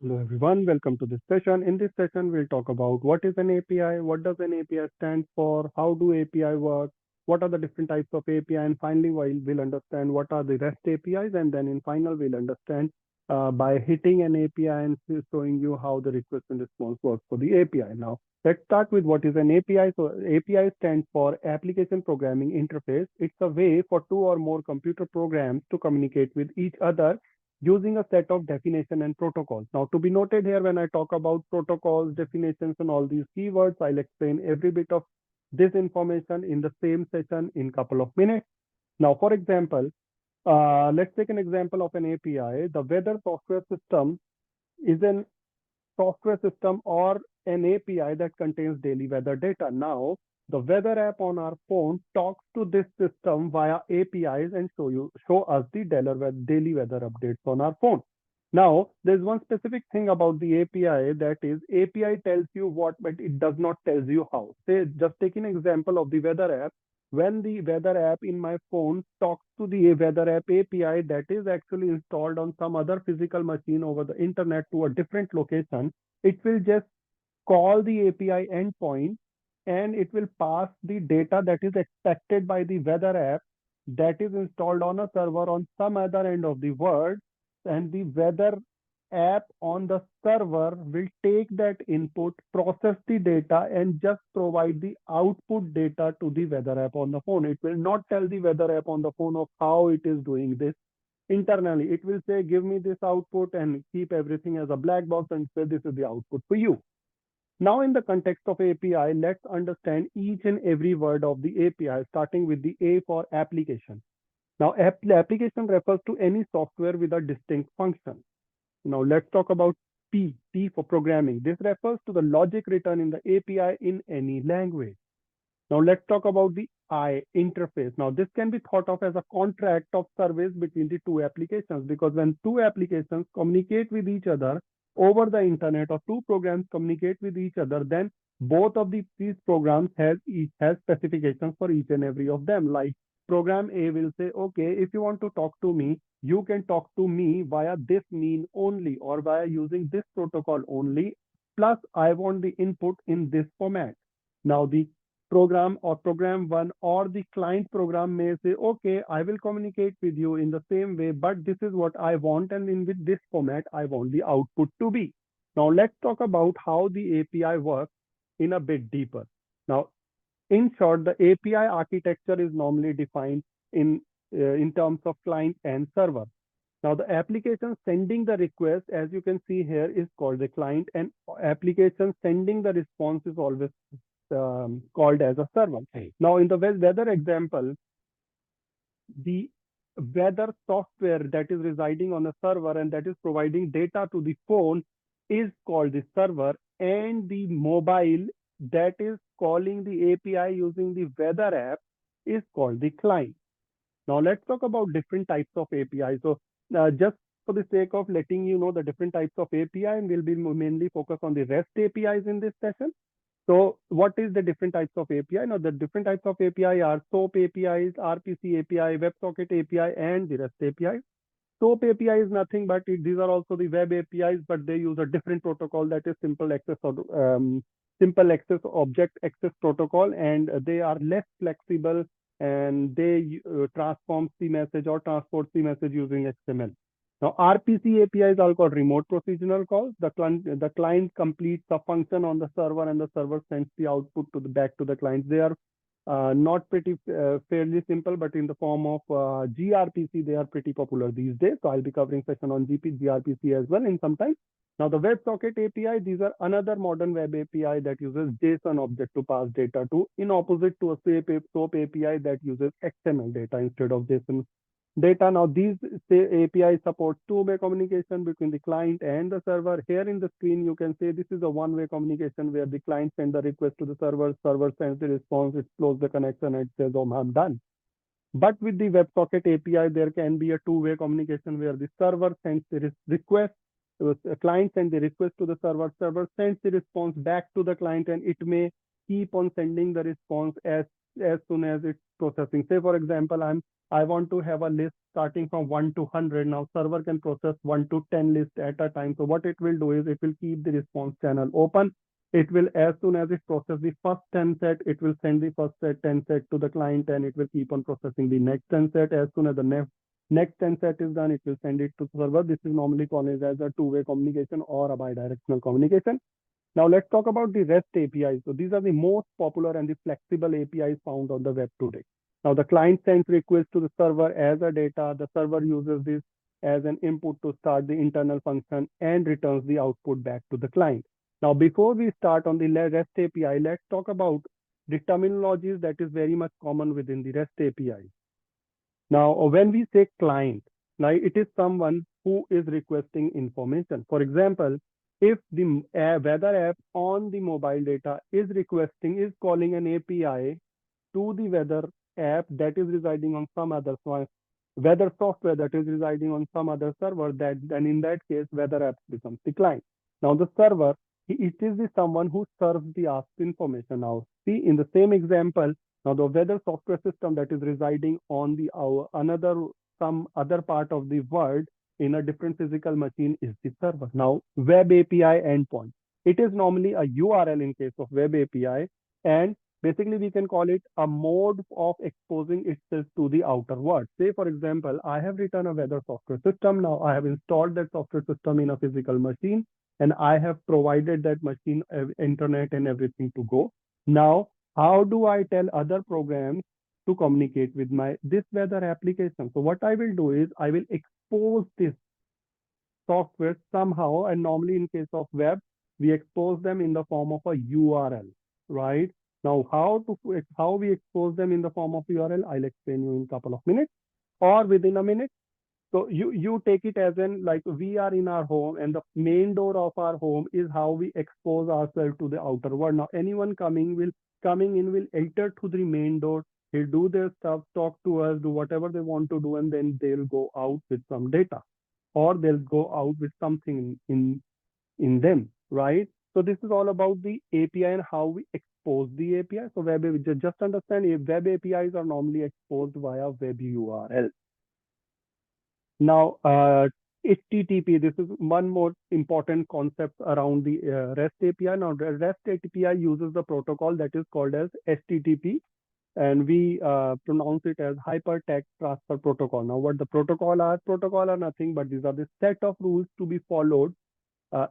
Hello everyone, welcome to this session. In this session, we'll talk about what is an API, what does an API stand for, how do API work, what are the different types of API, and finally we'll understand what are the REST APIs, and then in final we'll understand by hitting an API and showing you how the request and response works for the API. Now, let's start with what is an API. So API stands for Application Programming Interface. It's a way for two or more computer programs to communicate with each other using a set of definition and protocols. Now, to be noted here, when I talk about protocols, definitions, and all these keywords, I'll explain every bit of this information in the same session in couple of minutes. Now, for example, let's take an example of an API. The weather software system is an software system or an API that contains daily weather data. Now, the weather app on our phone talks to this system via APIs and show us the daily weather updates on our phone. Now, there's one specific thing about the API, that is API tells you what, but it does not tell you how. Say, just take an example of the weather app. When the weather app in my phone talks to the weather app API that is actually installed on some other physical machine over the internet to a different location, it will just call the API endpoint and it will pass the data that is expected by the weather app that is installed on a server on some other end of the world, and the weather app on the server will take that input, process the data, and just provide the output data to the weather app on the phone. It will not tell the weather app on the phone of how it is doing this internally. It will say, give me this output and keep everything as a black box and say, this is the output for you. Now, in the context of API, let's understand each and every word of the API, starting with the A for application. Now, application refers to any software with a distinct function. Now, let's talk about P for programming. This refers to the logic written in the API in any language. Now, let's talk about the I, interface. Now, this can be thought of as a contract of service between the two applications, because when two applications communicate with each other over the internet, or two programs communicate with each other, then both of these programs each has specifications for each and every of them. Like program A will say, okay, if you want to talk to me, you can talk to me via this mean only or via using this protocol only, plus I want the input in this format. Now, the program or program one or the client program may say, okay, I will communicate with you in the same way, but this is what I want, and in with this format, I want the output to be. Now, let's talk about how the API works in a bit deeper. Now, in short, the API architecture is normally defined in terms of client and server. Now, the application sending the request, as you can see here, is called the client, and application sending the response is always called as a server. Now, in the weather example, the weather software that is residing on a server and that is providing data to the phone is called the server, and the mobile that is calling the API using the weather app is called the client. Now, let's talk about different types of API. So, just for the sake of letting you know the different types of API, and we'll be mainly focused on the REST APIs in this session. So, what is the different types of API? Now, the different types of API are SOAP APIs, RPC API, WebSocket API, and the REST API. SOAP API is nothing but these are also the web APIs, but they use a different protocol, that is simple access object access protocol, and they are less flexible, and they transform the message or transport the message using XML. Now, RPC APIs are called remote procedural calls. The client completes a function on the server, and the server sends the output back to the client. They are not fairly simple, but in the form of gRPC, they are pretty popular these days. So I'll be covering session on gRPC as well in some time. Now, the WebSocket API, these are another modern web API that uses JSON object to pass data to, in opposite to a SOAP API that uses XML data instead of JSON data. Now, these API support two-way communication between the client and the server. Here in the screen, you can say this is a one-way communication where the client sends the request to the server sends the response, it closes the connection, and it says, oh, I'm done. But with the WebSocket API, there can be a two-way communication where the server sends the request, the client sends the request to the server sends the response back to the client, and it may keep on sending the response as as soon as it's processing. Say for example, I want to have a list starting from 1 to 100. Now server can process 1 to 10 lists at a time. So what it will do is it will keep the response channel open. It will, as soon as it processes the first 10 set, it will send the first set 10 set to the client, and it will keep on processing the next 10 set. As soon as the next 10 set is done, it will send it to the server. This is normally called as a two-way communication or a bidirectional communication. Now let's talk about the REST APIs. So these are the most popular and the flexible APIs found on the web today. Now the client sends requests to the server as a data. The server uses this as an input to start the internal function and returns the output back to the client. Now before we start on the REST API, let's talk about the terminologies that is very much common within the REST API. Now, when we say client, now it is someone who is requesting information. For example, if the weather app on the mobile data is calling an API to the weather app that is residing on some other weather software that is residing on some other server, that then in that case weather app becomes the client. Now the server, it is the someone who serves the asked information. Now see in the same example, now the weather software system that is residing on the another some other part of the world in a different physical machine is the server. Now web API endpoint, it is normally a URL in case of web API, and basically we can call it a mode of exposing itself to the outer world. Say for example, I have written a weather software system. Now I have installed that software system in a physical machine, and I have provided that machine internet and everything to go. Now how do I tell other programs to communicate with my this weather application? So what I will do is I will expose this software somehow, and normally in case of web, we expose them in the form of a URL, right? Now, how we expose them in the form of URL, I'll explain you in a couple of minutes or within a minute. So you take it as in like we are in our home, and the main door of our home is how we expose ourselves to the outer world. Now anyone coming in will enter through the main door. He'll do their stuff, talk to us, do whatever they want to do, and then they'll go out with some data, or they'll go out with something in them, right? So this is all about the API and how we expose the API. So just understand, web APIs are normally exposed via web URL. Now, HTTP, this is one more important concept around the REST API. Now, the REST API uses the protocol that is called as HTTP, and we pronounce it as Hypertext Transfer Protocol. Now, what the protocol are? Protocol are nothing but these are the set of rules to be followed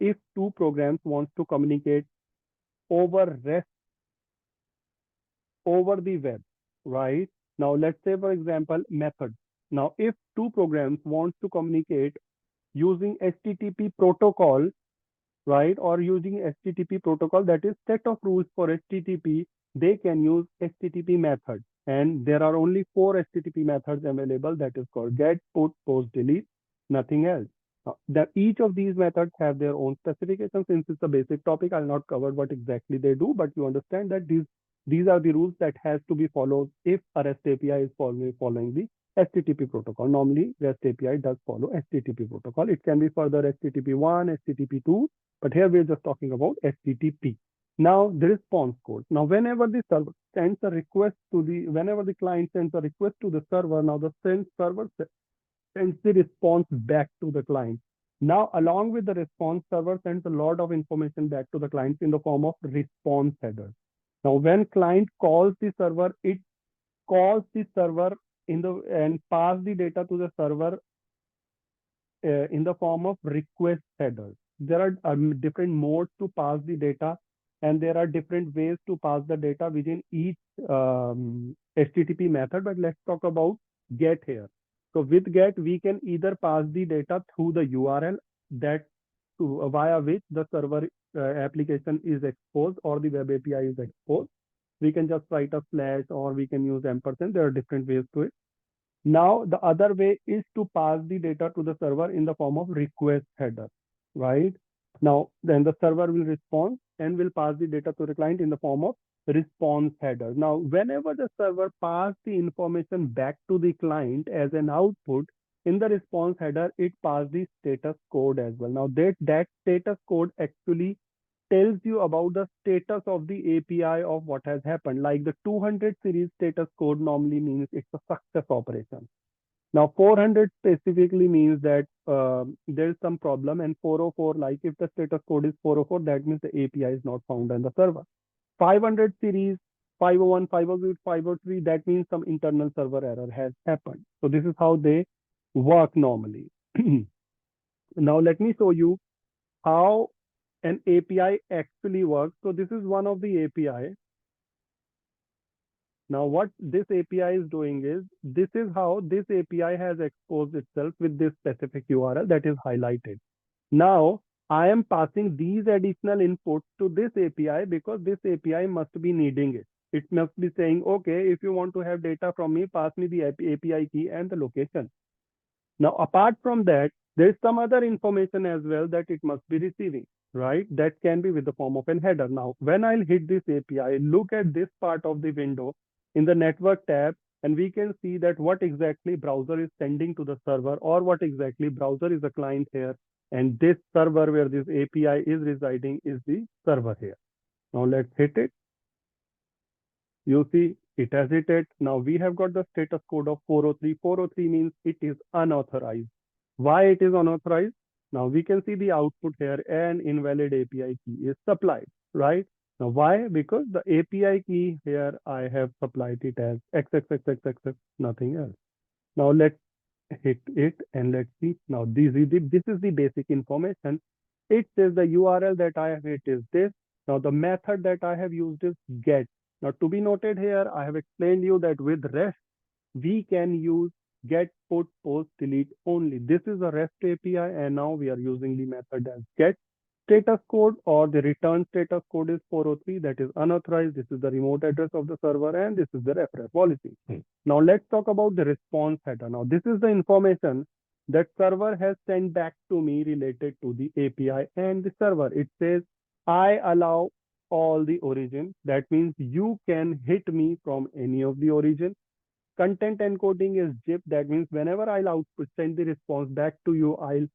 if two programs want to communicate over REST over the web, right? Now, let's say, for example, method. Now, if two programs want to communicate using HTTP protocol, right, or using HTTP protocol, that is set of rules for HTTP, they can use HTTP method. And there are only 4 HTTP methods available, that is called get, put, post, delete, nothing else. That each of these methods have their own specifications. Since it's a basic topic, I'll not cover what exactly they do, but you understand that these are the rules that has to be followed if a REST API is following the HTTP protocol. Normally, REST API does follow HTTP protocol. It can be further HTTP1, HTTP2, but here we're just talking about HTTP. Now, the response code. Now, whenever the server sends a request to whenever the client sends a request to the server, now the server sends the response back to the client. Now, along with the response, server sends a lot of information back to the client in the form of response headers. Now, when client calls the server, it calls the server and pass the data to the server in the form of request headers. There are different modes to pass the data, and there are different ways to pass the data within each HTTP method. But let's talk about GET here. So with GET, we can either pass the data through the URL that via which the server application is exposed or the web API is exposed. We can just write a slash, or we can use ampersand. There are different ways to it. Now, the other way is to pass the data to the server in the form of request header, right? Now, then the server will respond and will pass the data to the client in the form of response header. Now, whenever the server passes the information back to the client as an output, in the response header, it passes the status code as well. Now, that status code actually tells you about the status of the API of what has happened. Like the 200 series status code normally means it's a success operation. Now 400 specifically means that there is some problem, and 404, like if the status code is 404, that means the API is not found on the server. 500 series, 501, 502, 503, that means some internal server error has happened. So this is how they work normally. Now let me show you how an API actually works. So this is one of the API. Now what this API is doing is, this is how this API has exposed itself with this specific URL that is highlighted. Now I am passing these additional inputs to this API because this API must be needing it. It must be saying, okay, if you want to have data from me, pass me the API key and the location. Now, apart from that, there is some other information as well that it must be receiving, right? That can be with the form of a header. Now, when I'll hit this API, look at this part of the window in the network tab, and we can see that what exactly browser is sending to the server, or what exactly browser is the client here. And this server where this API is residing is the server here. Now let's hit it. You see, it has hit it. Now we have got the status code of 403. 403 means it is unauthorized. Why it is unauthorized? Now we can see the output here, an invalid API key is supplied, right? Now why? Because the API key here, I have supplied it as XXXXX, nothing else. Now let's hit it and let's see. Now this is the basic information. It says the URL that I have hit is this. Now the method that I have used is get. Now to be noted here, I have explained you that with REST, we can use get, put, post, delete only. This is a REST API, and now we are using the method as get. Status code or the return status code is 403, that is unauthorized. This is the remote address of the server, and this is the reference policy. Now let's talk about the response header. Now this is the information that server has sent back to me related to the API and the server. It says, I allow all the origin. That means you can hit me from any of the origin. Content encoding is zip. That means whenever I'll output, send the response back to you, I'll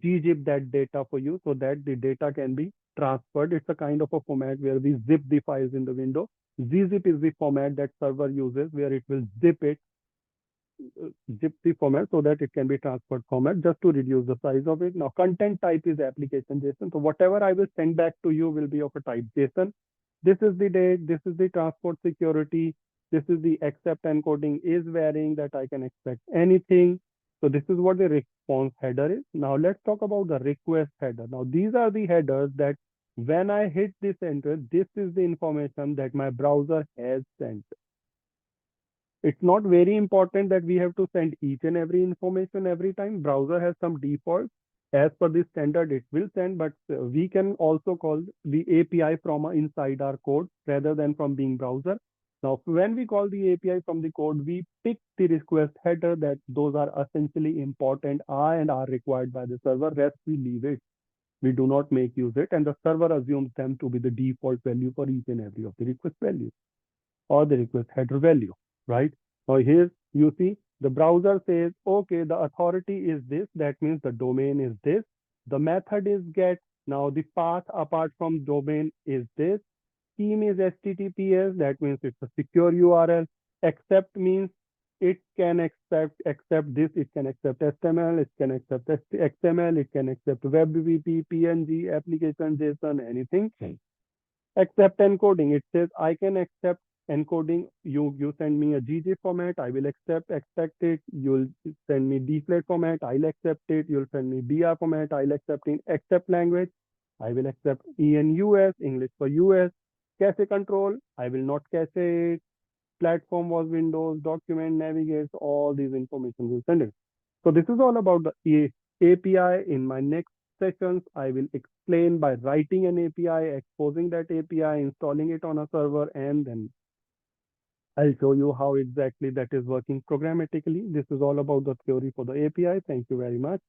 gzip that data for you so that the data can be transferred. It's a kind of a format where we zip the files in the window. Gzip is the format that server uses, where it will zip the format so that it can be transferred format, just to reduce the size of it. Now content type is application JSON. So whatever I will send back to you will be of a type JSON. This is the date, this is the transport security, this is the accept encoding is varying, that I can expect anything. So this is what the response header is. Now let's talk about the request header. Now these are the headers that when I hit this enter, this is the information that my browser has sent. It's not very important that we have to send each and every information every time. Browser has some default. As per the standard, it will send, but we can also call the API from inside our code rather than from being browser. Now, when we call the API from the code, we pick the request header, that those are essentially important and are required by the server. Rest we leave it. We do not make use it, and the server assumes them to be the default value for each and every of the request values or the request header value, right? Now here you see the browser says, okay, the authority is this. That means the domain is this. The method is get. Now the path apart from domain is this. Scheme is HTTPS. That means it's a secure URL. Accept means it can accept this. It can accept HTML. It can accept XML. It can accept WebVP, PNG, application JSON, anything. Accept encoding. It says I can accept encoding. You send me a gzip format, I will expect it. You'll send me dflat format, I'll accept it. You'll send me br format, I'll accept it. Accept language, I will accept ENUS, English for US. Cache control, I will not cache it. Platform was Windows. Document, navigates, all these information will send it. So this is all about the API. In my next sessions, I will explain by writing an API, exposing that API, installing it on a server, and then I'll show you how exactly that is working programmatically. This is all about the theory for the API. Thank you very much.